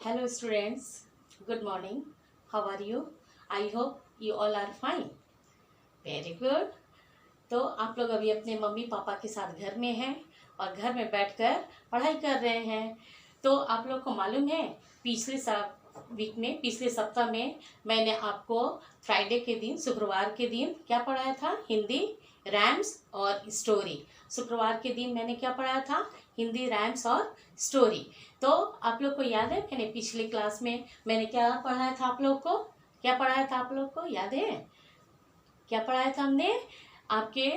Hello students, good morning. How are you? I hope you all are fine. Very good. तो आप लोग अभी अपने मम्मी पापा के साथ घर में हैं और घर में बैठकर पढ़ाई कर रहे हैं। तो आप लोग को मालूम है पिछले सप्ताह में मैंने आपको फ्राइडे के दिन, शुक्रवार के दिन क्या पढ़ाया था? हिंदी, राइम्स और स्टोरी। शुक्रवार के दिन मैंने क्या पढ़ाया था? हिंदी, राइम्स और स्टोरी। तो आप लोग को याद है मैंने पिछले क्लास में मैंने क्या पढ़ाया था? आप लोग को क्या पढ़ाया था? आप लोग को याद है क्या पढ़ाया था हमने? आपके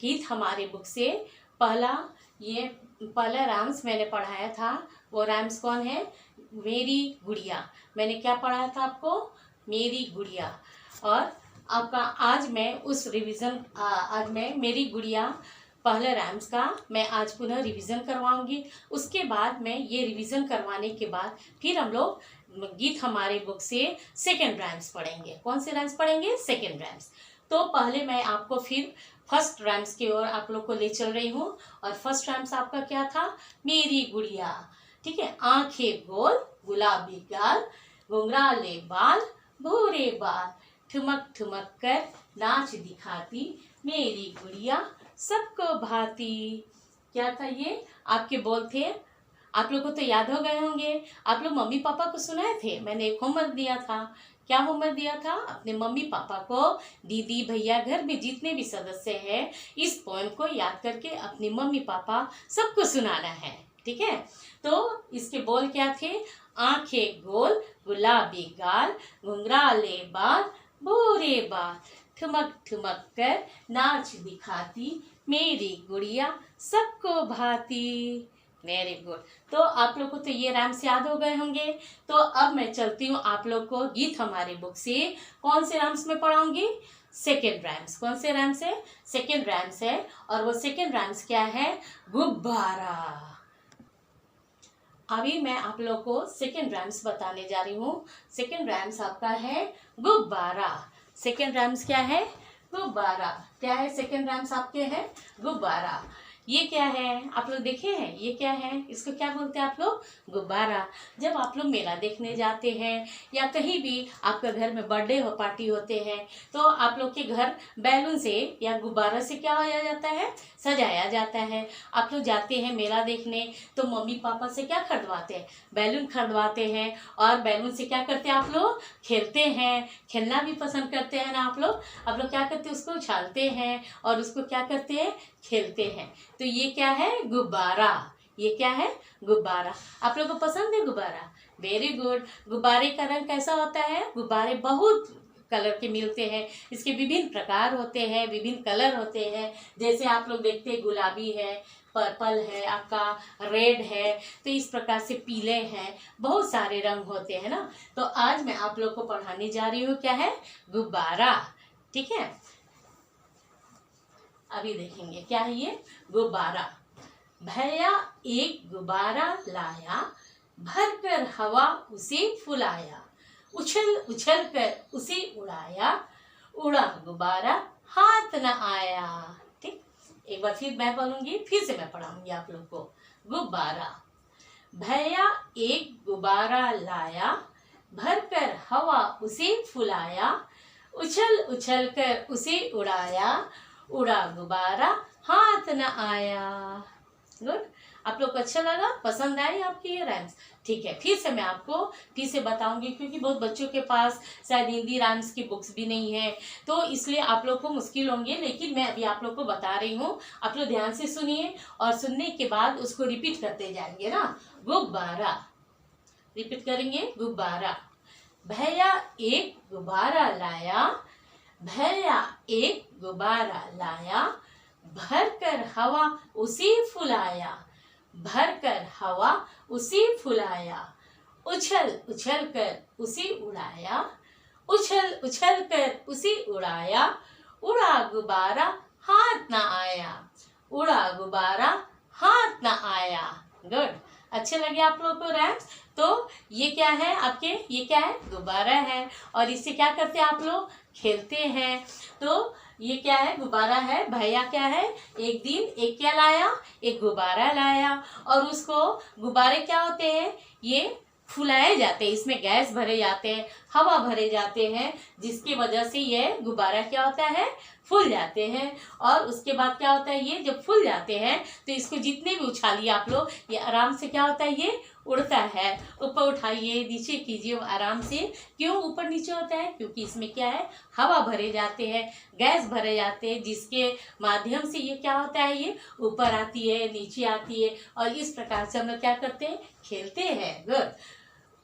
गीत हमारे बुक से पहला राइम्स मैंने पढ़ाया था। वो राइम्स कौन है? मेरी गुड़िया। मैंने क्या पढ़ाया था आपको? मेरी गुड़िया। और आपका आज मैं मेरी गुड़िया पहले राइम्स का मैं आज पुनः रिवीजन करवाऊंगी। उसके बाद मैं ये रिवीजन करवाने के बाद फिर हम लोग गीत हमारे बुक से सेकेंड राइम्स पढ़ेंगे। कौन से राइम्स पढ़ेंगे? Second rhymes. तो पहले मैं आपको फिर फर्स्ट राइम्स की ओर आप लोग को ले चल रही हूँ। और फर्स्ट राइम्स आपका क्या था? मेरी गुड़िया। ठीक है। आंखें गोल, गुलाबी गाल, घुंघराले बाल, भूरे बाल, ठुमक ठुमक कर नाच दिखाती, मेरी गुड़िया सबको भाती। क्या था ये? आपके बोल थे। आप लोग को तो याद हो गए होंगे। आप लोग मम्मी पापा को सुनाए थे। मैंने एक होमवर्क दिया था। क्या होमवर्क दिया था? अपने मम्मी पापा को, दीदी भैया, घर में जितने भी सदस्य हैं, इस पोएम को याद करके अपने मम्मी पापा सबको सुनाना है। ठीक है। तो इसके बोल क्या थे? आंखें गोल, गुलाबी गाल, घुंघराले बाल, भूरे बाल, ठुमक ठुमक कर नाच दिखाती, मेरी गुड़िया सबको भाती। Very good. तो आप लोग को तो ये राइम्स याद हो गए होंगे। तो अब मैं चलती हूँ आप लोग को गीत हमारे बुक से कौन से राइम्स में पढ़ाऊंगी? Second rhymes. कौन से राइम्स है? सेकेंड राइम्स है। और वो सेकेंड राइम्स क्या है? गुब्बारा। अभी मैं आप लोग को सेकेंड राइम्स बताने जा रही हूँ। सेकेंड राइम्स आपका है गुब्बारा। सेकेंड राइम्स क्या है? गुब्बारा। क्या है सेकेंड राइम्स आपके? है गुब्बारा। ये क्या है? आप लोग देखे हैं? ये क्या है? इसको क्या बोलते हैं आप लोग? गुब्बारा। जब आप लोग मेला देखने जाते हैं या कहीं भी आपका घर में बर्थडे हो पार्टी होते हैं तो आप लोग के घर बैलून से या गुब्बारा से क्या होया जाता है? सजाया जाता है। आप लोग जाते हैं मेला देखने तो मम्मी पापा से क्या खरीदवाते हैं? बैलून खरीदवाते हैं। और बैलून से क्या करते हैं आप लोग? खेलते हैं। खेलना भी पसंद करते हैं ना आप लोग? आप लोग क्या करते हैं? उसको उछालते हैं और उसको क्या करते हैं? खेलते हैं। तो ये क्या है? गुब्बारा। ये क्या है? गुब्बारा। आप लोगों को पसंद है गुब्बारा? Very good. गुब्बारे का रंग कैसा होता है? गुब्बारे बहुत कलर के मिलते हैं। इसके विभिन्न प्रकार होते हैं, विभिन्न कलर होते हैं। जैसे आप लोग देखते हैं गुलाबी है, पर्पल है, आपका रेड है, तो इस प्रकार से पीले हैं, बहुत सारे रंग होते हैं ना। तो आज मैं आप लोग को पढ़ाने जा रही हूँ क्या है? गुब्बारा। ठीक है। अभी देखेंगे क्या है ये? गुब्बारा। भैया एक गुब्बारा लाया, भर कर हवा उसे फुलाया, उछल उछल कर उसे उड़ाया, उड़ा गुब्बारा हाथ न आया। ठीक। एक बार फिर मैं बोलूंगी, फिर से मैं पढ़ाऊंगी आप लोग को। गुब्बारा। भैया एक गुब्बारा लाया, भर कर हवा उसे फुलाया, उछल उछल कर उसे उड़ाया, उड़ा गुब्बारा हाथ न आया। गुड। आप लोग को अच्छा लगा? पसंद आए आपके ये राइम्स? ठीक है। फिर से मैं आपको फिर से बताऊंगी क्योंकि बहुत बच्चों के पास शायद हिंदी राइम्स की बुक्स भी नहीं है तो इसलिए आप लोग को मुश्किल होंगे, लेकिन मैं अभी आप लोग को बता रही हूँ। आप लोग ध्यान से सुनिए और सुनने के बाद उसको रिपीट करते जाएंगे ना। गुब्बारा। रिपीट करेंगे। गुब्बारा। भैया एक गुब्बारा लाया, भैया एक गुब्बारा लाया, भर कर हवा उसे फुलाया, भर कर हवा उसे फुलाया, उछल उछल कर उसे उड़ाया, उछल उछल कर उसे उड़ाया, उड़ा गुब्बारा हाथ न आया, उड़ा गुब्बारा हाथ न आया। गुड। अच्छे लगे आप लोगों को राइम्स? तो ये क्या है आपके? ये क्या है? गुब्बारा है। और इससे क्या करते हैं आप लोग? खेलते हैं। तो ये क्या है? गुब्बारा है। भैया क्या है? एक दिन एक क्या लाया? एक गुब्बारा लाया। और उसको गुब्बारे क्या होते हैं? ये फुलाए जाते हैं, इसमें गैस भरे जाते हैं, हवा भरे जाते हैं, जिसकी वजह से ये गुब्बारा क्या होता है, फूल जाते हैं। और उसके बाद क्या होता है, ये जब फूल जाते हैं तो इसको जितने भी उछालिए आप लोग, ये आराम से क्या होता है, ये उड़ता है। ऊपर उठाइए, नीचे कीजिए आराम से। क्यों ऊपर नीचे होता है, क्योंकि इसमें क्या है, हवा भरे जाते हैं, गैस भरे जाते हैं, जिसके माध्यम से ये क्या होता है, ये ऊपर आती है, नीचे आती है। और इस प्रकार से हम लोग क्या करते हैं, खेलते हैं। गुड।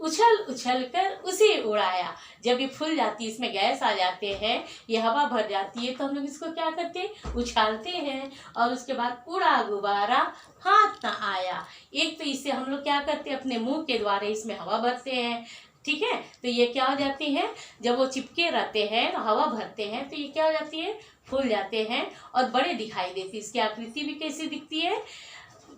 उछल उछल कर उसे उड़ाया, जब ये फूल जाती है, इसमें गैस आ जाते हैं, ये हवा भर जाती है, तो हम लोग इसको क्या करते हैं, उछालते हैं। और उसके बाद उड़ा गुब्बारा हाथ ना आया। एक तो इससे हम लोग क्या करते हैं, अपने मुंह के द्वारा इसमें हवा भरते हैं, ठीक है। तो ये क्या हो जाती है, जब वो चिपके रहते हैं, हवा भरते हैं, तो ये क्या हो जाती है, फूल जाते हैं और बड़े दिखाई देती है। इसकी आकृति भी कैसी दिखती है,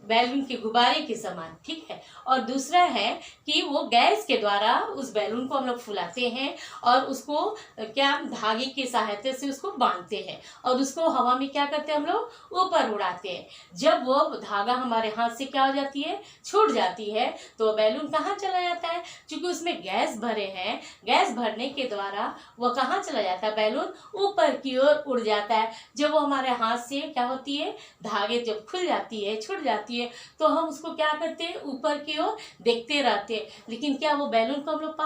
बैलून के गुब्बारे के समान, ठीक है। और दूसरा है कि वो गैस के द्वारा उस बैलून को हम लोग फुलाते हैं और उसको क्या धागे की सहायता से उसको बांधते हैं और उसको हवा में क्या करते हैं, हम लोग ऊपर उड़ाते हैं। जब वो धागा हमारे हाथ से क्या हो जाती है, छूट जाती है, तो बैलून कहाँ चला जाता है, क्योंकि उसमें गैस भरे हैं, गैस भरने के द्वारा वो कहाँ चला जाता है, बैलून ऊपर की ओर उड़ जाता है। जब वो हमारे हाथ से क्या होती है, धागे जब खुल जाती है, छूट जाती है, तो हम उसको क्या करते हैं, ऊपर की ओर देखते रहते हैं। लेकिन क्या वो बैलून को हम लोग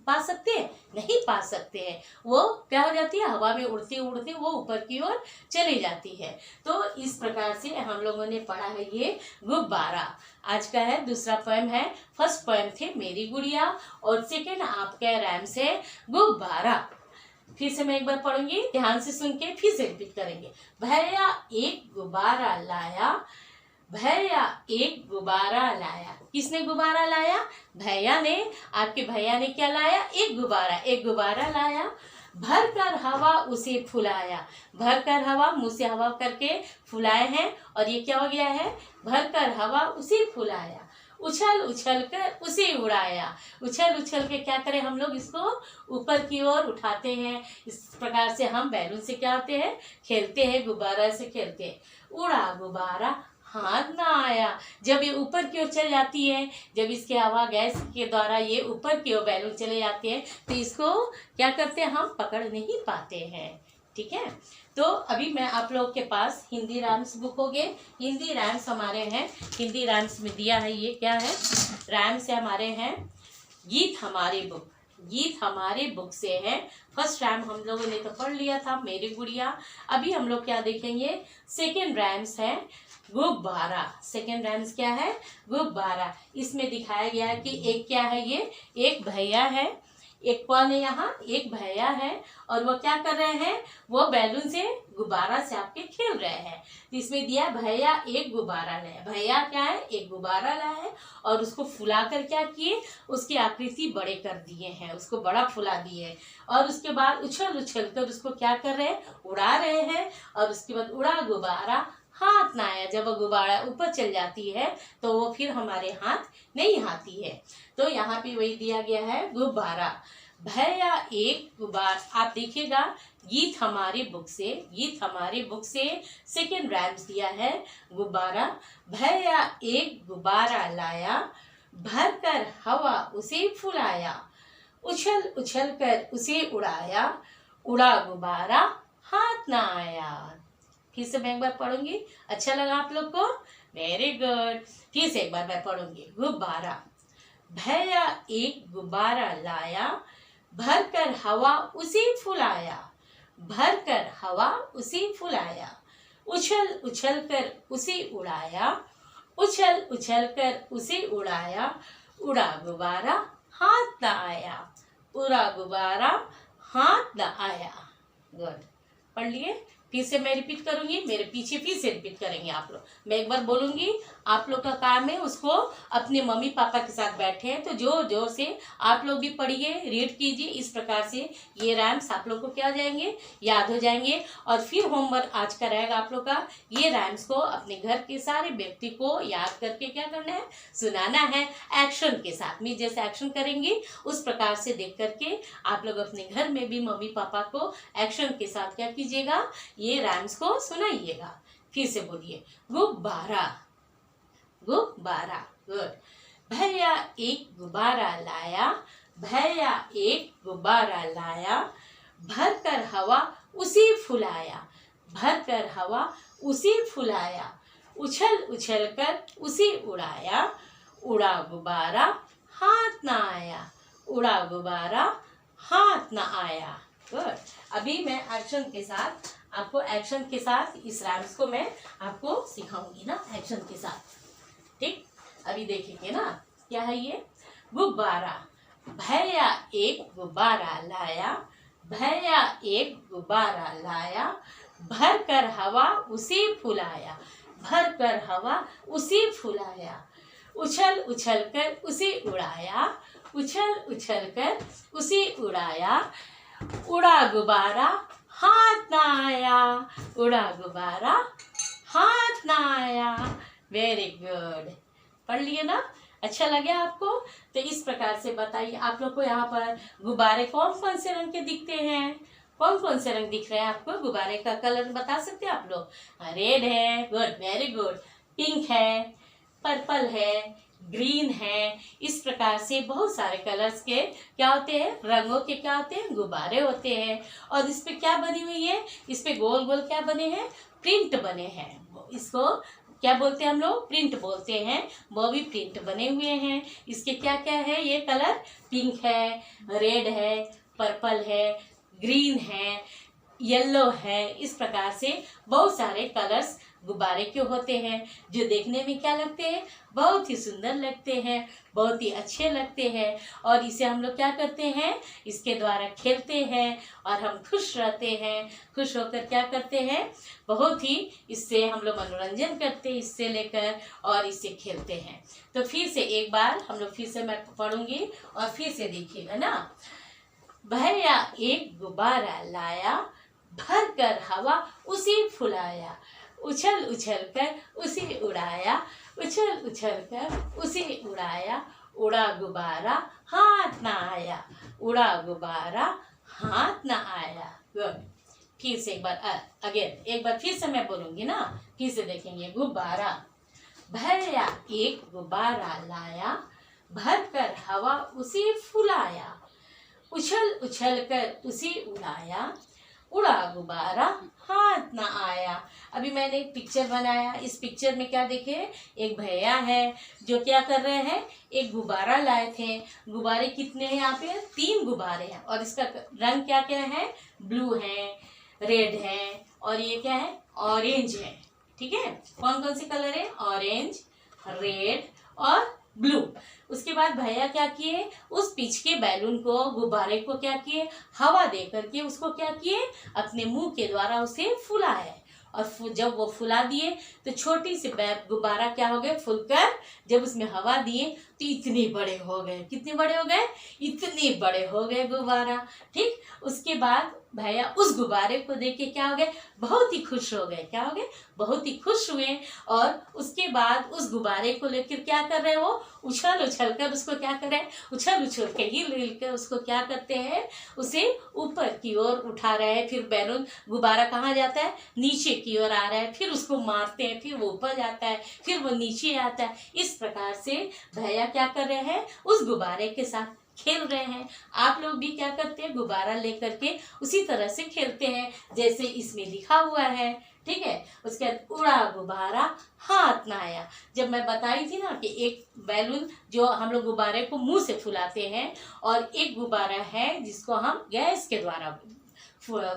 पा सकते हैं, नहीं पा सकते हैं। वो क्या हो जाती है, हवा में उड़ते उड़ते वो ऊपर की ओर चली जाती है। तो इस प्रकार से हम लोगों ने पढ़ा है ये गुब्बारा। आज का है दूसरा पोएम है। फर्स्ट पोएम थे मेरी गुड़िया और सेकेंड आपका रैम्स है गुब्बारा। फिर से मैं एक बार पढ़ूंगी, ध्यान से सुन के फिर से रिपीट करेंगे। भैया एक गुब्बारा लाया, भैया एक गुब्बारा लाया। किसने गुब्बारा लाया, भैया ने। आपके भैया ने क्या लाया, एक गुब्बारा लाया। भर कर हवा उसे फुलाया, भर कर हवा, मुंह से हवा करके फुलाए हैं और ये क्या हो गया है, भर कर हवा उसे फुलाया। उछल उछल कर उसे उड़ाया, उछल उछल के क्या करें, हम लोग इसको ऊपर की ओर उठाते हैं। इस प्रकार से हम बैलून से क्या होते हैं, खेलते हैं, गुब्बारा से खेलते हैं। उड़ा गुब्बारा हाथ ना आया, जब ये ऊपर की ओर चल जाती है, जब इसके हवा गैस के द्वारा ये ऊपर की ओर बैलून चले जाते हैं, तो इसको क्या करते हैं, हम पकड़ नहीं पाते हैं, ठीक है। तो अभी मैं आप लोग के पास हिंदी राइम्स बुक हो गए, हिंदी राइम्स हमारे हैं, हिंदी राइम्स में दिया है, ये क्या है, राइम्स हमारे हैं गीत हमारे बुक, गीत हमारे बुक से है। फर्स्ट राइम हम लोगों ने तो पढ़ लिया था, मेरी गुड़िया। अभी हम लोग क्या देखेंगे, सेकेंड राइम्स है गुब्बारा। सेकेंड राइम्स क्या है, गुब्बारा। इसमें दिखाया गया है कि एक क्या है, ये एक भैया है, एक कौन है यहाँ, एक भैया है, और वो क्या कर रहे हैं, वो बैलून से गुब्बारा से आपके खेल रहे हैं। तो इसमें दिया भैया एक गुब्बारा लाया, भैया क्या है, एक गुब्बारा लाया है और उसको फुला कर क्या किए, उसकी आकृति बड़े कर दिए हैं, उसको बड़ा फुला दिए और उसके बाद उछल उछल कर उसको क्या कर रहे हैं, उड़ा रहे हैं। और उसके बाद उड़ा गुब्बारा हाथ ना आया, जब वो गुब्बारा ऊपर चल जाती है तो वो फिर हमारे हाथ नहीं आती है। तो यहाँ पे वही दिया गया है गुब्बारा। भैया एक गुब्बारा, आप देखिएगा गीत हमारी बुक से, गीत हमारी बुक से सेकेंड राइम्स दिया है गुब्बारा। भैया एक गुब्बारा लाया, भर कर हवा उसे फुलाया, उछल उछल कर उसे उड़ाया, उड़ा गुब्बारा हाथ ना आया। फिर से मैं एक बार पढ़ूंगी, अच्छा लगा आप लोग को, वेरी गुड। फिर से एक बार मैं पढ़ूंगी, गुब्बारा। भैया एक गुब्बारा लाया, भर कर हवा उसे फुलाया, भर कर हवा उसे फुलाया, उछल उछल कर उसे उड़ाया, उछल उछल कर उसे उड़ाया, उड़ा गुब्बारा हाथ न आया, उड़ा गुब्बारा हाथ न आया। गुड, पढ़ लिए। फिर से मैं रिपीट करूंगी, मेरे पीछे फिर से रिपीट करेंगे आप लोग। मैं एक बार बोलूंगी, आप लोग का काम है उसको अपने मम्मी पापा के साथ बैठे हैं तो जोर जोर से आप लोग भी पढ़िए, रीड कीजिए। इस प्रकार से ये राइम्स आप लोग को क्या हो जाएंगे, याद हो जाएंगे। और फिर होमवर्क आज का रहेगा आप लोग का, ये राइम्स को अपने घर के सारे व्यक्ति को याद करके क्या करना है, सुनाना है एक्शन के साथ में। जैसे एक्शन करेंगे उस प्रकार से देख करके आप लोग अपने घर में भी मम्मी पापा को एक्शन के साथ क्या कीजिएगा, ये राइम्स को सुनाइएगा। फिर से बोलिए, गुब्बारा, गुब्बारा। गुड। भैया एक गुब्बारा लाया, भैया एक गुब्बारा लाया, भर कर हवा उसी फुलाया, भर कर हवा उसी फुलाया, उछल उछल कर उसी उड़ाया, उड़ा गुब्बारा हाथ ना आया, उड़ा गुब्बारा हाथ ना आया। गुड। अभी मैं एक्शन के साथ इस राइम्स को मैं आपको सिखाऊंगी ना, एक्शन के साथ। ठीक, अभी देखेंगे ना क्या है ये। गुब्बारा, भैया एक गुब्बारा लाया, भैया एक गुब्बारा लाया, भर कर हवा उसी फुलाया, भर कर हवा उसी फुलाया, उछल उछल कर उसी उड़ाया, उछल उछल कर उसी उड़ाया, उड़ा गुब्बारा हाथ ना आया, उड़ा गुब्बारा हाथ ना आया। वेरी गुड, पढ़ लिए ना, अच्छा लगे आपको? तो इस प्रकार से बताइए आप लोग को यहाँ पर गुब्बारे कौन कौन से रंग के दिखते हैं? कौन कौन से रंग दिख रहे हैं आपको? गुब्बारे का कलर बता सकते हैं आप लोग? रेड है, गुड, वेरी गुड, पिंक है, पर्पल है, ग्रीन है। इस प्रकार से बहुत सारे कलर्स के क्या होते हैं, रंगों के क्या होते हैं, गुब्बारे होते हैं। और इस पे क्या बनी हुई है, इस पे गोल गोल क्या बने हैं, प्रिंट बने हैं। इसको क्या बोलते हैं हम लोग, प्रिंट बोलते हैं। वो भी प्रिंट बने हुए हैं। इसके क्या क्या है, ये कलर पिंक है, रेड है, पर्पल है, ग्रीन है, येलो है। इस प्रकार से बहुत सारे कलर्स गुब्बारे के होते हैं, जो देखने में क्या लगते हैं, बहुत ही सुंदर लगते हैं, बहुत ही अच्छे लगते हैं। और इसे हम लोग क्या करते हैं, इसके द्वारा खेलते हैं और हम खुश रहते हैं। खुश होकर क्या करते हैं, बहुत ही इससे हम लोग मनोरंजन करते हैं, इससे लेकर और इससे खेलते हैं। तो फिर से एक बार हम लोग, फिर से मैं पढ़ूंगी और फिर से देखिएगा ना। भैया एक गुब्बारा लाया, भर कर हवा उसी फुलाया, उछल उछल कर उसी उड़ाया, उछल उछल कर उसी उड़ाया, उड़ा गुब्बारा हाथ ना आया, उड़ा गुब्बारा हाथ ना आया। गुड। फिर से एक बार अगेन, एक बार फिर से मैं बोलूंगी ना, फिर से देखेंगे। गुब्बारा, भैया एक गुब्बारा लाया, भर कर हवा उसी फुलाया, उछल उछल कर उसी उड़ाया, उड़ा गुब्बारा हाथ ना आया। अभी मैंने एक पिक्चर बनाया। इस पिक्चर में क्या देखे, एक भैया है जो क्या कर रहे हैं, एक गुब्बारा लाए थे। गुब्बारे कितने हैं यहाँ पे, 3 गुब्बारे हैं। और इसका रंग क्या क्या है, ब्लू है, रेड है और ये क्या है, ऑरेंज है। ठीक है, कौन कौन से कलर है, ऑरेंज, रेड और ब्लू। उसके बाद भैया क्या किए, उस पिच के बैलून को, गुब्बारे को क्या किए, हवा दे करके उसको क्या किए, अपने मुंह के द्वारा उसे फुलाए। और जब वो फुला दिए तो छोटी सी गुब्बारा क्या हो गए, फुलकर जब उसमें हवा दिए तो इतने बड़े हो गए। कितने बड़े हो गए, इतने बड़े हो गए गुब्बारा। ठीक, उसके बाद भैया उस गुब्बारे को देख के क्या हो गए, बहुत ही खुश हो गए। क्या हो गए, बहुत ही खुश हुए। और उसके बाद उस गुब्बारे को लेकर क्या कर रहे हैं, वो उछल उछल कर उसको क्या कर रहे हैं, उछल उछल के हिल हिल कर उसको क्या करते हैं, उसे ऊपर की ओर उठा रहे हैं। फिर बैलून, गुब्बारा कहाँ जाता है, नीचे की ओर आ रहा है। फिर उसको मारते हैं, फिर वो ऊपर जाता है, फिर वो नीचे आता है। इस प्रकार से भैया क्या कर रहे हैं, उस गुब्बारे के साथ खेल रहे हैं। आप लोग भी क्या करते हैं, गुब्बारा लेकर के उसी तरह से खेलते हैं जैसे इसमें लिखा हुआ है। ठीक है, उसके बाद उड़ा गुब्बारा हाथ ना आया। जब मैं बताई थी ना कि एक बैलून जो हम लोग गुब्बारे को मुंह से फुलाते हैं, और एक गुब्बारा है जिसको हम गैस के द्वारा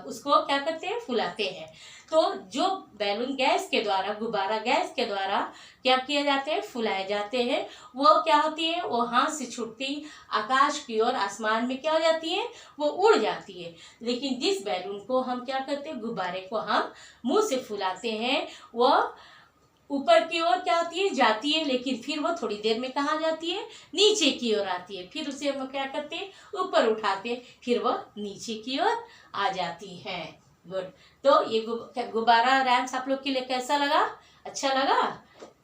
उसको क्या करते हैं, फुलाते हैं। तो जो बैलून गैस के द्वारा, गुब्बारा गैस के द्वारा क्या किए जाते हैं, फुलाए जाते हैं, वो क्या होती है, वो हाथ से छूटती आकाश की ओर, आसमान में क्या हो जाती है, वो उड़ जाती है। लेकिन जिस बैलून को हम क्या करते हैं, गुब्बारे को हम मुंह से फुलाते हैं, वो ऊपर की ओर क्या होती है, जाती है। लेकिन फिर वो थोड़ी देर में कहाँ जाती है, नीचे की ओर आती है। फिर उसे हम क्या करते हैं, ऊपर उठाते हैं, फिर वो नीचे की ओर आ जाती है। गुड। तो ये गुब्बारा रैम्स आप लोग के लिए कैसा लगा, अच्छा लगा?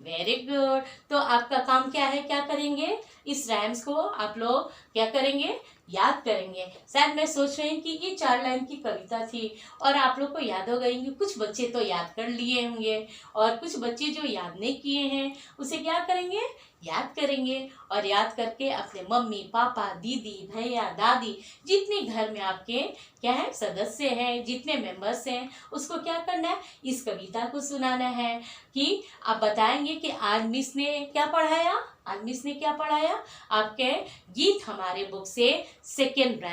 Very good. तो आपका काम क्या है, क्या करेंगे, इस राइम्स को आप लोग क्या करेंगे, याद करेंगे। शायद मैं सोच रही हूँ कि ये 4 लाइन की कविता थी और आप लोग को याद हो गई। कुछ बच्चे तो याद कर लिए होंगे और कुछ बच्चे जो याद नहीं किए हैं उसे क्या करेंगे, याद करेंगे। और याद करके अपने मम्मी पापा दीदी भैया दादी जितने घर में आपके क्या है सदस्य हैं, जितने मेंबर्स हैं, उसको क्या करना है, इस कविता को सुनाना है। कि आप बताएंगे कि आज मिस ने क्या पढ़ाया, आज मिस ने क्या पढ़ाया। आपके गीत हमारे बुक से सेकेंड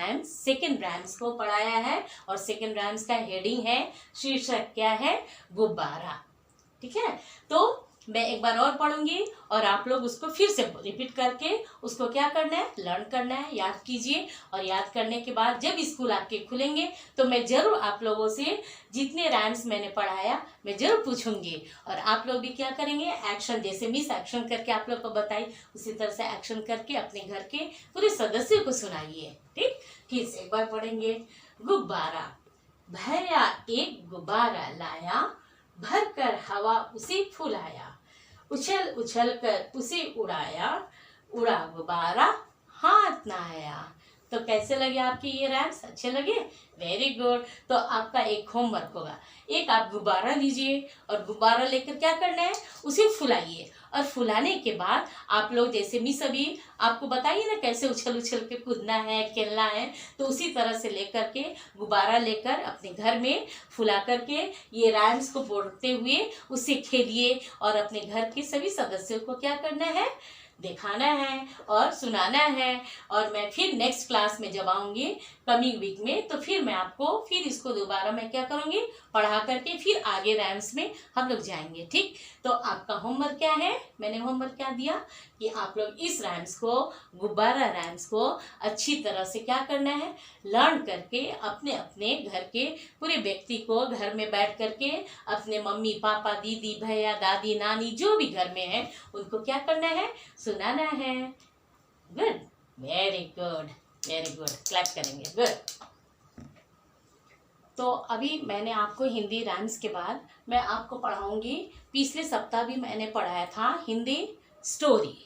राइम्स को पढ़ाया है और सेकेंड राइम्स का हेडिंग है, शीर्षक क्या है, गुब्बारा। ठीक है, तो मैं एक बार और पढ़ूंगी और आप लोग उसको फिर से रिपीट करके उसको क्या करना है, लर्न करना है, याद कीजिए। और याद करने के बाद जब स्कूल आपके खुलेंगे तो मैं जरूर आप लोगों से जितने राइम्स मैंने पढ़ाया मैं जरूर पूछूंगी और आप लोग भी क्या करेंगे, एक्शन, जैसे मिस एक्शन करके आप लोग को बताई उसी तरह से एक्शन करके अपने घर के पूरे सदस्यों को सुनाइए। ठीक, फिर से एक बार पढ़ेंगे। गुब्बारा। भैया एक गुब्बारा लाया, भर कर हवा उसे फुलाया, उछल उछल कर उसे उड़ाया, उड़ा गुब्बारा हाथ न आया। तो कैसे लगे आपके ये राइम्स, अच्छे लगे? Very good. तो आपका एक होमवर्क होगा, एक आप गुब्बारा लीजिए और गुब्बारा लेकर क्या करना है, उसे फुलाइए और फुलाने के बाद आप लोग जैसे मिस अभी आपको बताइए ना कैसे उछल उछल के कूदना है, खेलना है, तो उसी तरह से लेकर के गुब्बारा लेकर अपने घर में फुला करके ये राइम्स को बोलते हुए उससे खेलिए और अपने घर के सभी सदस्यों को क्या करना है, दिखाना है और सुनाना है। और मैं फिर नेक्स्ट क्लास में जब आऊंगी कमिंग वीक में तो फिर मैं आपको फिर इसको दोबारा मैं क्या करूंगी, पढ़ा करके फिर आगे राइम्स में हम लोग जाएंगे। ठीक, तो आपका होमवर्क क्या है, मैंने होमवर्क क्या दिया कि आप लोग इस राइम्स को, गुब्बारा राइम्स को अच्छी तरह से क्या करना है, लर्न करके अपने अपने घर के पूरे व्यक्ति को घर में बैठ करके अपने मम्मी पापा दीदी भैया दादी नानी जो भी घर में है उनको क्या करना है, सुनाना है। Good, very good, very good, clap करेंगे। गुड। तो अभी मैंने आपको हिंदी राइम्स के बाद मैं आपको पढ़ाऊंगी, पिछले सप्ताह भी मैंने पढ़ाया था हिंदी स्टोरी।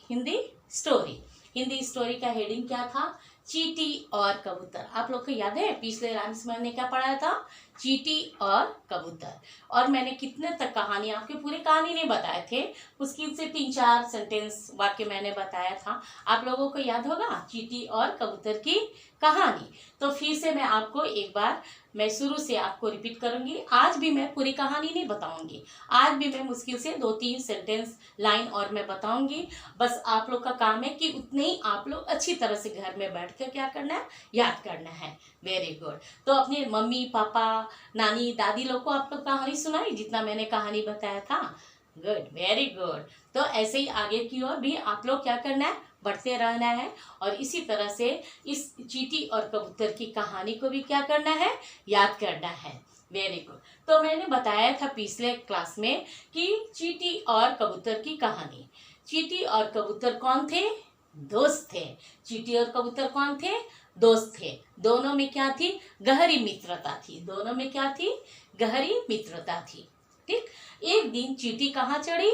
हिंदी स्टोरी का हेडिंग क्या था, चींटी और कबूतर। आप लोग को याद है पिछले राइम्स में मैंने क्या पढ़ाया था, चींटी और कबूतर। और मैंने कितने तक कहानी, आपके पूरे कहानी नहीं बताए थे, मुश्किल से 3-4 सेंटेंस वाक्य मैंने बताया था। आप लोगों को याद होगा चींटी और कबूतर की कहानी। तो फिर से मैं आपको एक बार मैं शुरू से आपको रिपीट करूंगी। आज भी मैं पूरी कहानी नहीं बताऊंगी, आज भी मैं मुश्किल से 2-3 सेंटेंस लाइन और मैं बताऊंगी। बस आप लोग का काम है कि उतने ही आप लोग अच्छी तरह से घर में बैठ कर क्या करना है, याद करना है। Very good. तो अपने मम्मी पापा नानी दादी लोग को आप लोग कहानी सुनाई जितना मैंने कहानी बताया था। Good, very good. तो ऐसे ही आगे की ओर भी आप लोग क्या करना है, बढ़ते रहना है और इसी तरह से इस चींटी और कबूतर की कहानी को भी क्या करना है, याद करना है। Very good. तो मैंने बताया था पिछले क्लास में कि चींटी और कबूतर की कहानी। चींटी और कबूतर कौन थे, दोस्त थे। चींटी और कबूतर कौन थे, दोस्त थे। दोनों में क्या थी, गहरी मित्रता थी। दोनों में क्या थी, गहरी मित्रता थी। ठीक, एक दिन चींटी कहाँ चढ़ी,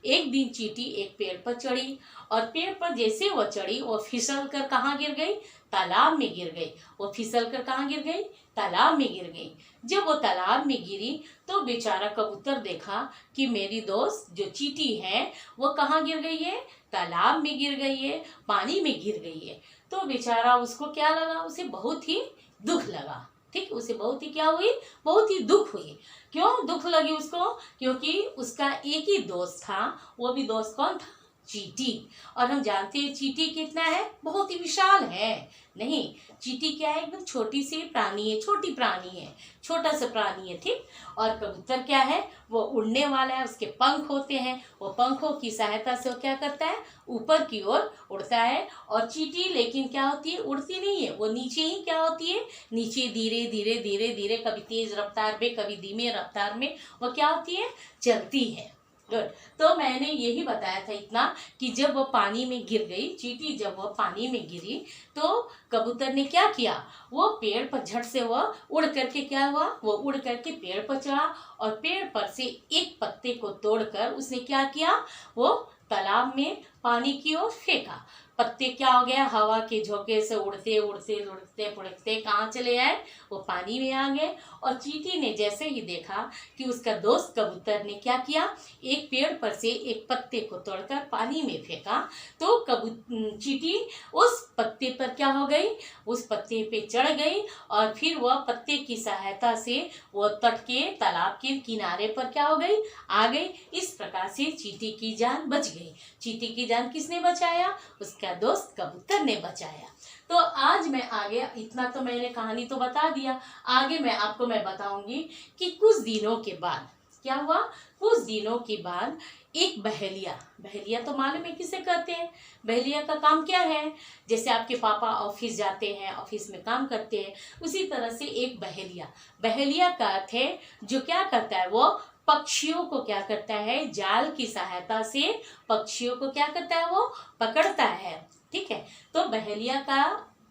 एक दिन चींटी एक पेड़ पर चढ़ी और पेड़ पर जैसे वो चढ़ी वो फिसल कर कहाँ गिर गई, तालाब में गिर गई। वो फिसल कर कहाँ गिर गई, तालाब में गिर गई। जब वो तालाब में गिरी तो बेचारा कबूतर देखा कि मेरी दोस्त जो चींटी है वो कहाँ गिर गई है, तालाब में गिर गई है, पानी में गिर गई है। तो बेचारा उसको क्या लगा, उसे बहुत ही दुख लगा। ठीक, उसे बहुत ही क्या हुई, बहुत ही दुख हुई। क्यों दुख लगी उसको, क्योंकि उसका एक ही दोस्त था, वो भी दोस्त कौन था, चींटी। और हम जानते हैं चींटी कितना है, बहुत ही विशाल है। नहीं, चींटी क्या है, एकदम छोटी सी प्राणी है, छोटी प्राणी है, छोटा सा प्राणी है। ठीक, और कबूतर क्या है, वो उड़ने वाला है, उसके पंख होते हैं, वो पंखों की सहायता से वो क्या करता है, ऊपर की ओर उड़ता है। और चींटी लेकिन क्या होती है, उड़ती नहीं है, वो नीचे ही क्या होती है, नीचे धीरे धीरे धीरे धीरे, कभी तेज रफ्तार में कभी धीमे रफ्तार में वो क्या होती है, चलती है। गुड। तो मैंने यही बताया था इतना कि जब वो पानी में गिर गई, चींटी जब वो पानी में गिरी तो कबूतर ने क्या किया, वो पेड़ पर झट से वो उड़ करके क्या हुआ, वो उड़ करके पेड़ पर चढ़ा और पेड़ पर से एक पत्ते को तोड़कर उसने क्या किया, वो तालाब में पानी की ओर फेंका। पत्ते क्या हो गया, हवा के झोंके से उड़ते उड़ते उड़ते उड़ते कहाँ चले आए, वो पानी में आ गए। और चींटी ने जैसे ही देखा कि उसका दोस्त कबूतर ने क्या किया, एक पेड़ पर से एक पत्ते को तोड़कर पानी में फेंका, तो चींटी उस पत्ते पर क्या हो गई, उस पत्ते पे चढ़ गई और फिर वह पत्ते की सहायता से वो तट के तालाब के किनारे पर क्या हो गई, आ गई। इस प्रकार से चींटी की जान बच गई। चींटी की जान किसने बचाया, उसका दोस्त कबूतर ने बचाया। तो आज मैं आगे, इतना तो मैंने कहानी तो बता दिया, आगे मैं बताऊंगी कि कुछ दिनों के बाद क्या हुआ। कुछ दिनों के बाद एक बहेलिया, बहेलिया तो मालूम है किसे कहते हैं, बहेलिया का काम क्या है, जैसे आपके पापा ऑफिस जाते हैं, ऑफिस में काम करते हैं, उसी तरह से एक बहेलिया, बहेलिया का अर्थ है जो क्या करता है, वो पक्षियों को क्या करता है, जाल की सहायता से पक्षियों को क्या करता है, वो पकड़ता है। ठीक है, तो बहेलिया का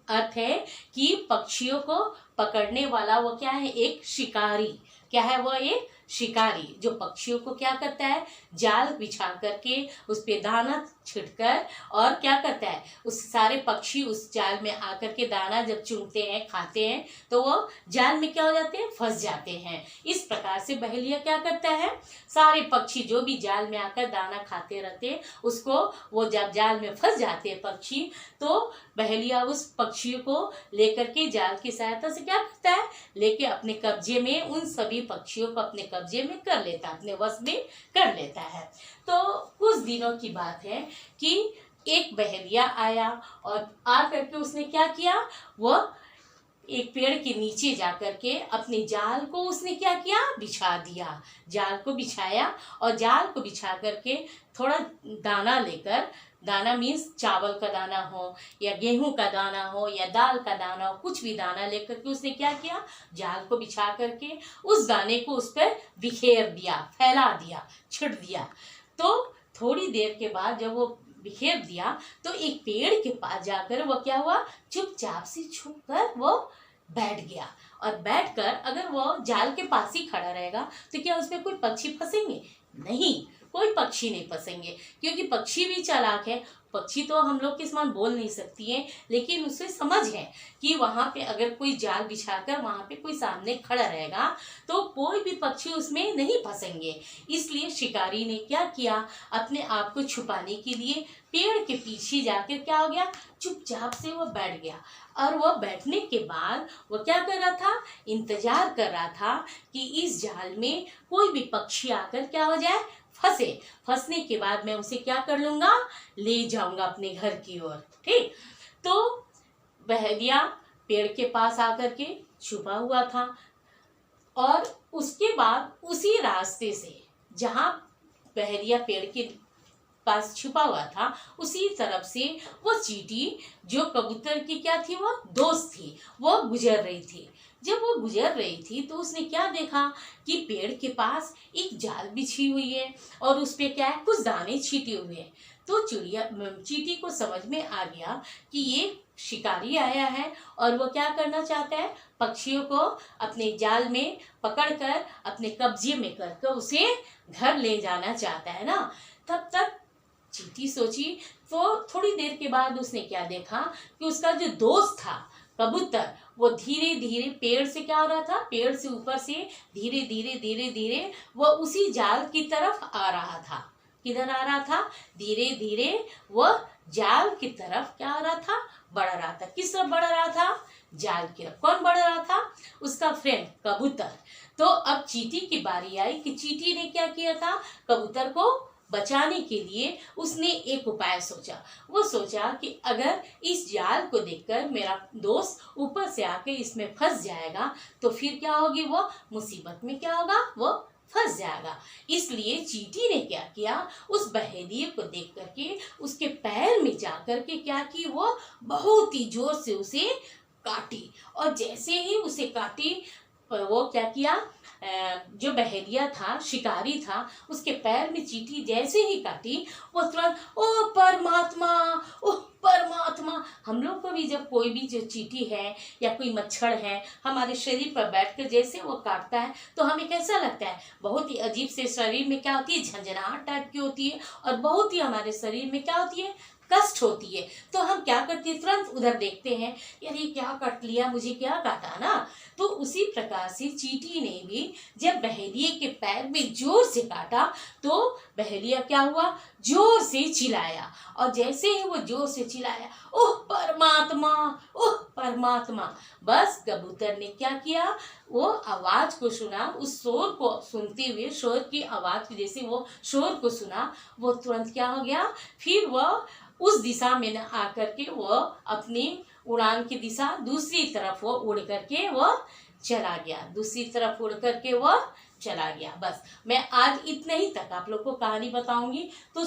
अर्थ है कि पक्षियों को पकड़ने वाला वो क्या है, एक शिकारी। क्या है वो, एक शिकारी जो पक्षियों को क्या करता है, जाल बिछा करके उस पे दाना छिड़कर और क्या करता है, उस सारे पक्षी उस जाल में आकर के दाना जब चुनते हैं, खाते हैं, तो वो जाल में क्या हो जाते हैं, फंस जाते हैं। इस प्रकार से बहेलिया क्या करता है, सारे पक्षी जो भी जाल में आकर दाना खाते रहते हैं, उसको वो जब जाल में फंस जाते हैं पक्षी, तो बहेलिया उस पक्षियों को लेकर के जाल की सहायता से क्या करता है, लेके अपने कब्जे में उन सभी पक्षियों को अपने कब्जे में कर लेता है, अपने वश में कर लेता है। तो कुछ दिनों की बात है कि एक बहेलिया आया और आ करके उसने क्या किया, वह एक पेड़ के नीचे जा करके अपने जाल को उसने क्या किया, बिछा दिया। जाल को बिछाया और जाल को बिछा करके थोड़ा दाना लेकर, दाना मीन्स चावल का दाना हो या गेहूं का दाना हो या दाल का दाना हो, कुछ भी दाना लेकर के उसने क्या किया, जाल को बिछा करके उस दाने को उस पर बिखेर दिया, फैला दिया, छिट दिया। तो थोड़ी देर के बाद जब वो बिखेर दिया तो एक पेड़ के पास जाकर वो क्या हुआ, चुपचाप से छुप कर वो बैठ गया। और बैठकर अगर वो जाल के पास ही खड़ा रहेगा तो क्या उसमें कोई पक्षी फंसेंगे, नहीं, कोई पक्षी नहीं फंसेंगे, क्योंकि पक्षी भी चालाक है। पक्षी तो हम लोग के समान बोल नहीं सकती है, लेकिन उसे समझ है कि वहां पे अगर कोई जाल बिछाकर वहां पे कोई सामने खड़ा रहेगा तो कोई भी पक्षी उसमें नहीं फंसेंगे। इसलिए शिकारी ने क्या किया, अपने आप को छुपाने के लिए पेड़ के पीछे जाकर क्या हो गया, चुपचाप से वो बैठ गया। और वो बैठने के बाद वो क्या कर रहा था, इंतजार कर रहा था कि इस जाल में कोई भी पक्षी आकर क्या हो जाए, फंसे। फंसने के बाद मैं उसे क्या कर लूंगा, ले जाऊंगा अपने घर की ओर। ठीक, तो बहेलिया पेड़ के पास आकर के छुपा हुआ था और उसके बाद उसी रास्ते से जहां बहेलिया पेड़ के पास छुपा हुआ था, उसी तरफ से वो चींटी जो कबूतर की क्या थी, वो दोस्त थी, वो गुजर रही थी। जब वो गुजर रही थी तो उसने क्या देखा कि पेड़ के पास एक जाल बिछी हुई है और उस पे क्या है, कुछ दाने छिटे हुए हैं। तो चींटी को समझ में आ गया कि ये शिकारी आया है और वो क्या करना चाहता है, पक्षियों को अपने जाल में पकड़कर अपने कब्जे में करके उसे घर ले जाना चाहता है ना। तब तक चींटी सोची, तो थोड़ी देर के बाद उसने क्या देखा कि उसका जो दोस्त था कबूतर, वो धीरे धीरे पेड़ से क्या हो रहा था, पेड़ से ऊपर से धीरे धीरे धीरे धीरे वो उसी जाल की तरफ आ रहा था। किधर आ रहा था, धीरे धीरे वह जाल की तरफ क्या आ रहा था, बढ़ रहा था। किस तरफ बढ़ रहा था, जाल की तरफ। कौन बढ़ रहा था, उसका फ्रेंड कबूतर। तो अब चींटी की बारी आई कि चींटी ने क्या किया था, कबूतर को बचाने के लिए उसने एक उपाय सोचा। वो सोचा कि अगर इस जाल को देखकर मेरा दोस्त ऊपर से आके इसमें फंस जाएगा तो फिर क्या होगी, वो मुसीबत में क्या होगा, वो फंस जाएगा। इसलिए चींटी ने क्या किया, उस बहेलिए को देख करके उसके पैर में जा करके क्या की, वो बहुत ही जोर से उसे काटी। और जैसे ही उसे काटी, वो क्या किया, जो बहेलिया था, शिकारी था, उसके पैर में चींटी जैसे ही काटी, वो तुरंत ओ परमात्मा, ओ परमात्मा। हम लोग को भी जब कोई भी जो चींटी है या कोई मच्छर है हमारे शरीर पर बैठकर जैसे वो काटता है तो हमें कैसा लगता है, बहुत ही अजीब से शरीर में क्या होती है, झंझनाहट टाइप की होती है और बहुत ही हमारे शरीर में क्या होती है, कष्ट होती है तो हम क्या करते हैं, तुरंत उधर देखते हैं, यार ये क्या काट लिया, मुझे क्या काटा ना। तो उसी प्रकार से चींटी ने भी जब बहेलिए के पैर में जोर से काटा तो बहेलिया क्या हुआ, जोर से चिल्लाया। और जैसे ही वो जोर से चिल्लाया, ओह परमात्मा, ओह परमात्मा, बस कबूतर ने क्या किया, वो आवाज को सुना, उस शोर को सुनते हुए, शोर की आवाज की जैसे वो शोर को सुना, वो तुरंत क्या हो गया, फिर वह उस दिशा में न आकर के वो अपनी उड़ान की दिशा दूसरी तरफ वो उड़ करके वो चला गया, दूसरी तरफ उड़ करके वो चला गया। बस मैं आज इतना ही तक आप लोग को कहानी बताऊंगी। तो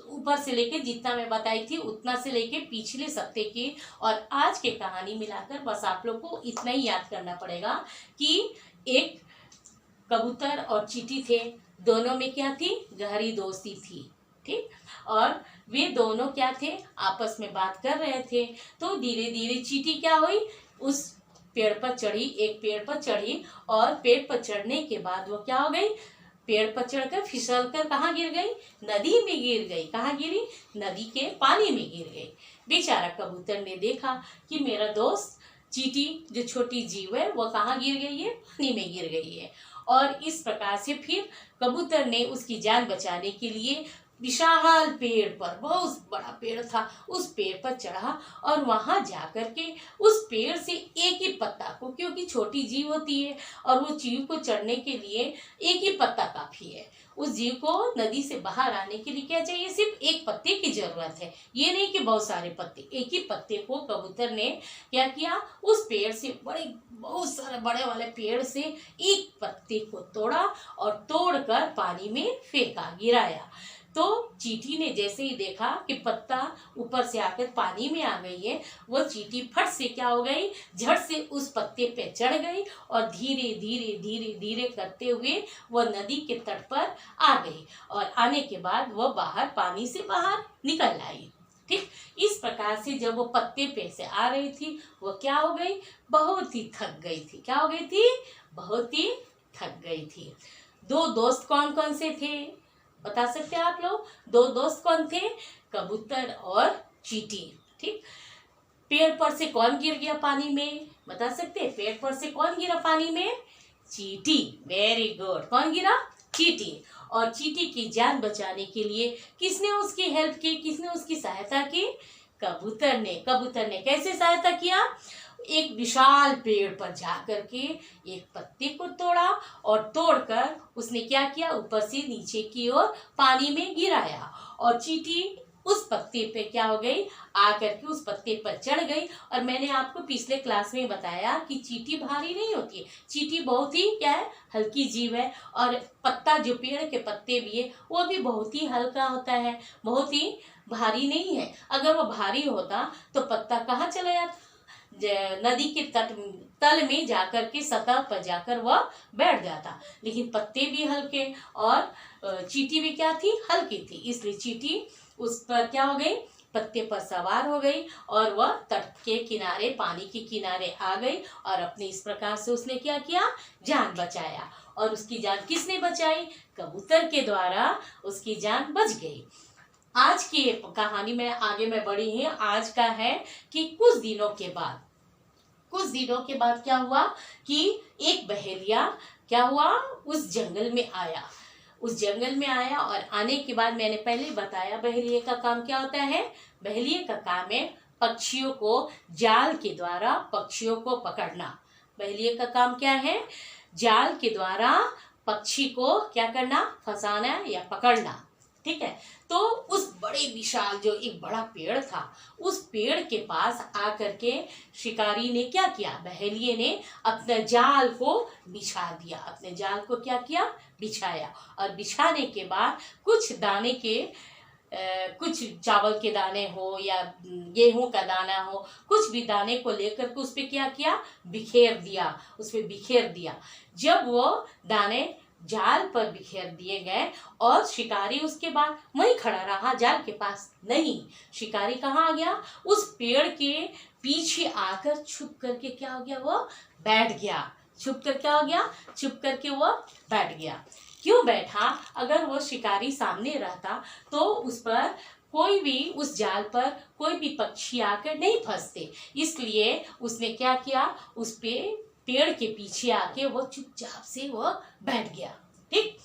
ऊपर से लेके जितना मैं बताई थी उतना से लेके पिछले सप्ताह की और आज के कहानी मिलाकर बस आप लोग को इतना ही याद करना पड़ेगा कि एक कबूतर और चींटी थे, दोनों में क्या थी, गहरी दोस्ती थी। ठीक, और वे दोनों क्या थे, आपस में बात कर रहे थे। तो धीरे धीरे चींटी क्या हुई, उस पेड़ पर चढ़ी, एक पेड़ पर चढ़ी और पेड़ पर चढ़ने के बाद वो क्या हो गई, पेड़ पर चढ़कर फिसल कर कहाँ गिर गई, नदी में गिर गई। कहाँ गिरी, नदी के पानी में गिर गई। बेचारा कबूतर ने देखा कि मेरा दोस्त चींटी जो छोटी जीव है वो कहाँ गिर गई है, पानी में गिर गई है। और इस प्रकार से फिर कबूतर ने उसकी जान बचाने के लिए विशाल पेड़ पर, बहुत बड़ा पेड़ था, उस पेड़ पर चढ़ा और वहां जाकर के उस पेड़ से एक ही पत्ता को, क्योंकि छोटी जीव होती है और वो जीव को चढ़ने के लिए एक ही पत्ता काफी है। उस जीव को नदी से बाहर आने के लिए क्या चाहिए, सिर्फ एक पत्ते की जरूरत है, ये नहीं कि बहुत सारे पत्ते। एक ही पत्ते को कबूतर ने क्या किया, उस पेड़ से, बड़े बहुत सारे बड़े वाले पेड़ से एक पत्ते को तोड़ा और तोड़कर पानी में फेंका, गिराया। तो चींटी ने जैसे ही देखा कि पत्ता ऊपर से आकर पानी में आ गई है, वो चींटी फट से क्या हो गई, झट से उस पत्ते पे चढ़ गई और धीरे धीरे धीरे धीरे करते हुए वो नदी के तट पर आ गई। और आने के बाद वो बाहर, पानी से बाहर निकल आई। ठीक, इस प्रकार से जब वो पत्ते पे से आ रही थी, वो क्या हो गई, बहुत ही थक गई थी। क्या हो गई थी, बहुत ही थक गई थी। दो दोस्त कौन कौन से थे, बता सकते हैं आप लोग, दो दोस्त कौन थे, कबूतर और चींटी। ठीक, पेड़ पर से कौन गिर गया पानी में, बता सकते हैं, पेड़ पर से कौन गिरा पानी में, चींटी। वेरी गुड, कौन गिरा, चींटी। और चींटी की जान बचाने के लिए किसने उसकी हेल्प की, किसने उसकी सहायता की, कबूतर ने। कबूतर ने कैसे सहायता किया, एक विशाल पेड़ पर जाकर के एक पत्ते को तोड़ा और तोड़कर उसने क्या किया, ऊपर से नीचे की ओर पानी में गिराया। और चींटी उस पत्ते पे क्या हो गई, आकर के उस पत्ते पर चढ़ गई। और मैंने आपको पिछले क्लास में बताया कि चींटी भारी नहीं होती है, चींटी बहुत ही क्या है, हल्की जीव है। और पत्ता, जो पेड़ के पत्ते भी है, वो भी बहुत ही हल्का होता है, बहुत ही भारी नहीं है। अगर वो भारी होता तो पत्ता कहाँ चला जाता, नदी के तल में जाकर के, सतह पर जाकर वह बैठ जाता। लेकिन पत्ते भी हल्के और चींटी भी क्या थी, हल्की थी, इसलिए चींटी उस पर क्या हो गई, पत्ते पर सवार हो गई और वह तट के किनारे, पानी के किनारे आ गई। और अपने इस प्रकार से उसने क्या किया, जान बचाया। और उसकी जान किसने बचाई, कबूतर के द्वारा उसकी जान बच गई। आज की कहानी में आगे मैं बढ़ी हूँ, आज का है कि कुछ दिनों के बाद क्या हुआ कि एक बहेलिया क्या हुआ, उस जंगल में आया। और आने के बाद मैंने पहले बताया बहेलिये का काम क्या होता है, बहेलिये का काम है पक्षियों को जाल के द्वारा पक्षियों को पकड़ना। बहेलिये का काम क्या है, जाल के द्वारा पक्षी को क्या करना, फंसाना या पकड़ना। ठीक है, तो उस बड़े विशाल, जो एक बड़ा पेड़ था, उस पेड़ के पास आकर के शिकारी ने क्या किया, बहेलिये ने अपने जाल को बिछा दिया। अपने जाल को क्या किया, बिछाया। और बिछाने के बाद कुछ दाने के, कुछ चावल के दाने हो या गेहूं का दाना हो, कुछ भी दाने को लेकर के उस पे क्या किया, बिखेर दिया, उस पे बिखेर दिया। जब वो दाने जाल पर बिखेर दिए गए और शिकारी उसके बाद वहीं खड़ा रहा, जाल के पास नहीं। शिकारी कहाँ आ गया, उस पेड़ के पीछे आकर छुप करके क्या हो गया, वो बैठ गया। छुप कर क्या हो गया, छुप करके वो बैठ गया। क्यों बैठा, अगर वो शिकारी सामने रहता तो उस पर कोई भी उस जाल पर कोई भी पक्षी आकर नहीं फंसते, इसलिए उसने क्या किया, उस पे पेड़ के पीछे आके वो चुपचाप से वो बैठ गया। ठीक,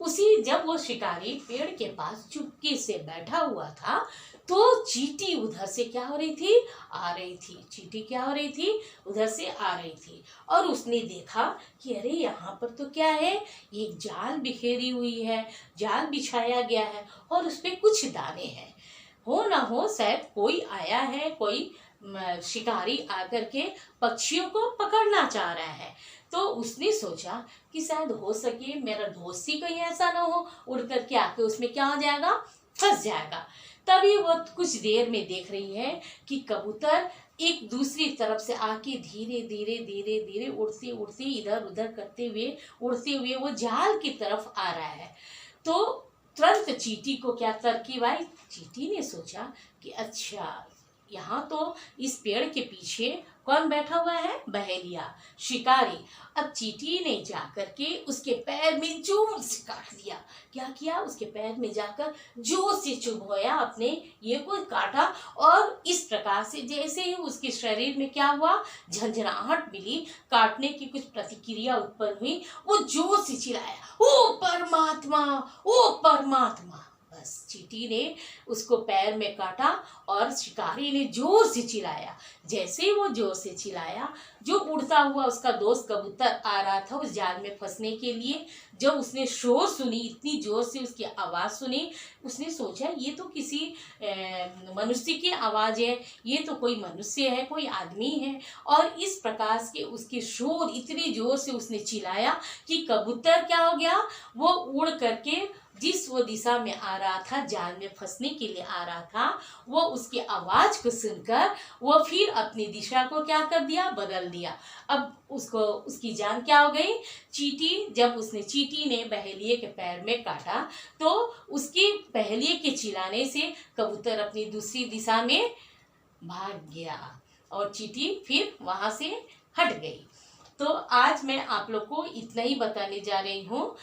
उसी जब वो शिकारी पेड़ के पास चुपके से बैठा हुआ था तो चींटी उधर से क्या हो रही थी, आ रही थी। चींटी क्या हो रही थी, उधर से आ रही थी और उसने देखा कि अरे यहाँ पर तो क्या है, एक जाल बिखेरी हुई है, जाल बिछाया गया है और उस पे कुछ दाने हैं। हो ना हो शायद कोई आया है, कोई शिकारी आकर के पक्षियों को पकड़ना चाह रहा है। तो उसने सोचा कि शायद हो सके मेरा दोस्त ही कहीं ऐसा ना हो उड़ करके आके उसमें क्या हो जाएगा, फंस जाएगा। तभी वो कुछ देर में देख रही है कि कबूतर एक दूसरी तरफ से आके धीरे धीरे धीरे धीरे उड़ते उड़ते इधर उधर करते हुए उड़ते हुए वो जाल की तरफ आ रहा है। तो तुरंत चींटी को क्या तरकीब आई, चींटी ने सोचा कि अच्छा यहाँ तो इस पेड़ के पीछे कौन बैठा हुआ है, बहेलिया, शिकारी। अब चींटी ने जाकर के उसके पैर में जोर से काट दिया। क्या किया, उसके पैर में जाकर जोर से चुभोया, अपने ये को काटा और इस प्रकार से जैसे ही उसके शरीर में क्या हुआ, झंझनाहट मिली, काटने की कुछ प्रतिक्रिया उत्पन्न हुई, वो जोर से चिल्लाया, ओ परमात्मा, ओ परमात्मा। बस चींटी ने उसको पैर में काटा और शिकारी ने जोर से चिल्लाया। जैसे ही वो जोर से चिल्लाया, जो उड़ता हुआ उसका दोस्त कबूतर आ रहा था उस जाल में फंसने के लिए, जब उसने शोर सुनी, इतनी जोर से उसकी आवाज़ सुनी, उसने सोचा ये तो किसी मनुष्य की आवाज़ है, ये तो कोई मनुष्य है, कोई आदमी है। और इस प्रकार से उसके शोर इतनी जोर से उसने चिल्लाया कि कबूतर क्या हो गया, वो उड़ करके जिस वो दिशा में आ रहा था, जाल में फंसने के लिए आ रहा था, वो उसकी आवाज को सुनकर वो फिर अपनी दिशा को क्या कर दिया, बदल दिया। अब उसको उसकी जान क्या हो गई, चींटी ने बहेलिए के पैर में काटा तो उसकी बहेलिए के चिल्लाने से कबूतर अपनी दूसरी दिशा में भाग गया और चींटी फिर वहां से हट गई। तो आज मैं आप लोग को इतना ही बताने जा रही हूँ।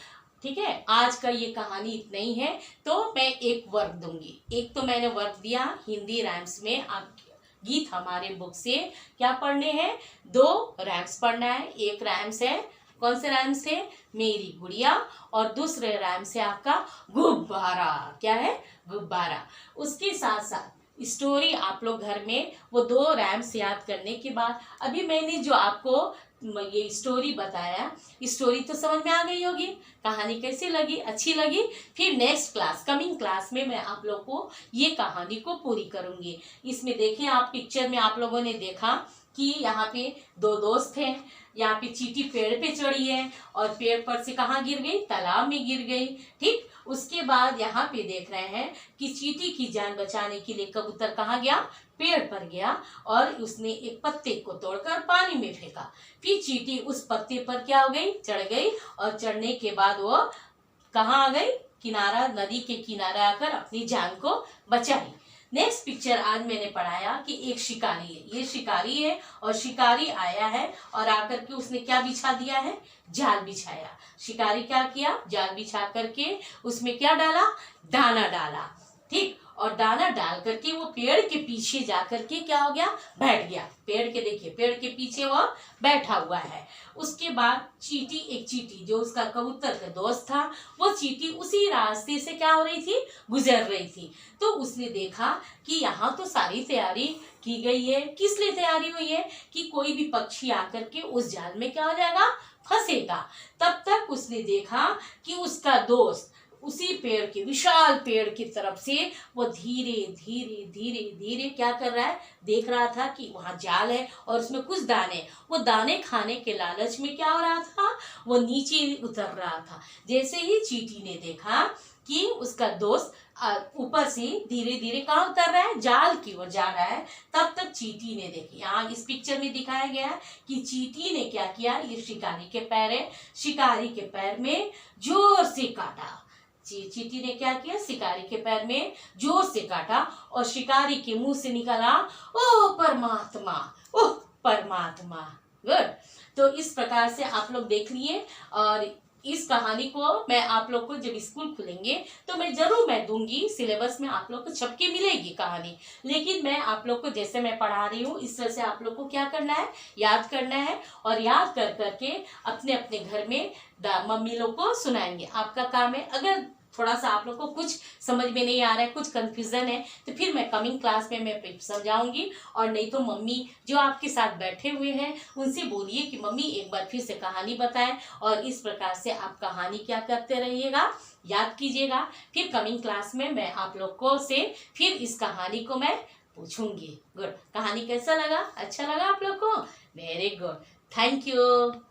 ठीक है, आज का ये कहानी इतना ही है। तो मैं एक वर्क दूंगी, एक तो मैंने वर्क दिया हिंदी राइम्स में, आप गीत हमारे बुक से क्या पढ़ने हैं, 2 राइम्स पढ़ना है। एक राइम्स है, कौन से राइम्स है, मेरी गुड़िया, और दूसरे राइम्स है आपका गुब्बारा। क्या है, गुब्बारा। उसके साथ साथ स्टोरी आप लोग घर में वो 2 राइम्स याद करने के बाद, अभी मैंने जो आपको ये स्टोरी बताया, स्टोरी तो समझ में आ गई होगी, कहानी कैसी लगी, अच्छी लगी। फिर नेक्स्ट क्लास, कमिंग क्लास में मैं आप लोग को ये कहानी को पूरी करूंगी। इसमें देखें आप पिक्चर में आप लोगों ने देखा कि यहाँ पे 2 दोस्त हैं, यहाँ पे चींटी पेड़ पे चढ़ी है और पेड़ पर से कहाँ गिर गई, तालाब में गिर गई। ठीक, उसके बाद यहाँ पे देख रहे हैं कि चींटी की जान बचाने के लिए कबूतर कहाँ गया, पेड़ पर गया और उसने एक पत्ते को तोड़कर पानी में फेंका। फिर चींटी उस पत्ते पर क्या हो गई, चढ़ गई और चढ़ने के बाद वो कहाँ आ गई, किनारा, नदी के किनारे आकर अपनी जान को बचाई। नेक्स्ट पिक्चर आज मैंने पढ़ाया कि एक शिकारी है, ये शिकारी है और शिकारी आया है और आकर के उसने क्या बिछा दिया है, जाल बिछाया। शिकारी क्या किया, जाल बिछा करके उसमें क्या डाला, दाना डाला। ठीक, और दाना डाल करके वो पेड़ के पीछे जा करके क्या हो गया, बैठ गया। पेड़ के देखिए, पेड़ के पीछे वो बैठा हुआ है। उसके बाद चींटी, एक चींटी जो उसका कबूतर का दोस्त था, वो चींटी उसी रास्ते से क्या हो रही थी, गुजर रही थी। तो उसने देखा कि यहाँ तो सारी तैयारी की गई है। किस लिए तैयारी हुई है, कि कोई भी पक्षी आकर के उस जाल में क्या हो जाएगा, फंसेगा। तब तक उसने देखा कि उसका दोस्त उसी पेड़ के, विशाल पेड़ की तरफ से वो धीरे धीरे धीरे धीरे क्या कर रहा है, देख रहा था कि वहां जाल है और उसमें कुछ दाने, वो दाने खाने के लालच में क्या हो रहा था, वो नीचे उतर रहा था। जैसे ही चींटी ने देखा कि उसका दोस्त ऊपर से धीरे धीरे कहाँ उतर रहा है, जाल की ओर जा रहा है, तब तक चींटी ने देखी, यहाँ इस पिक्चर में दिखाया गया है कि चींटी ने क्या किया, ये शिकारी के पैर है, शिकारी के पैर में जोर से काटा। चींटी ने क्या किया, शिकारी के पैर में जोर से काटा और शिकारी के मुंह से निकला, ओ परमात्मा, ओह परमात्मा। गुड। तो इस प्रकार से आप लोग देख लिए और इस कहानी को मैं आप लोग को जब स्कूल खुलेंगे तो मैं दूंगी, सिलेबस में आप लोग को छप के मिलेगी कहानी। लेकिन मैं आप लोग को जैसे मैं पढ़ा रही हूँ इस तरह से आप लोग को क्या करना है, याद करना है, और याद कर करके अपने अपने घर में मम्मी लोग को सुनाएंगे। आपका काम है, अगर थोड़ा सा आप लोग को कुछ समझ में नहीं आ रहा है, कुछ कंफ्यूजन है, तो फिर मैं कमिंग क्लास में मैं समझाऊंगी। और नहीं तो मम्मी जो आपके साथ बैठे हुए हैं उनसे बोलिए कि मम्मी एक बार फिर से कहानी बताएं, और इस प्रकार से आप कहानी क्या करते रहिएगा, याद कीजिएगा। फिर कमिंग क्लास में मैं आप लोग को से फिर इस कहानी को मैं पूछूंगी। गुड, कहानी कैसा लगा, अच्छा लगा आप लोग को? Very good, thank you.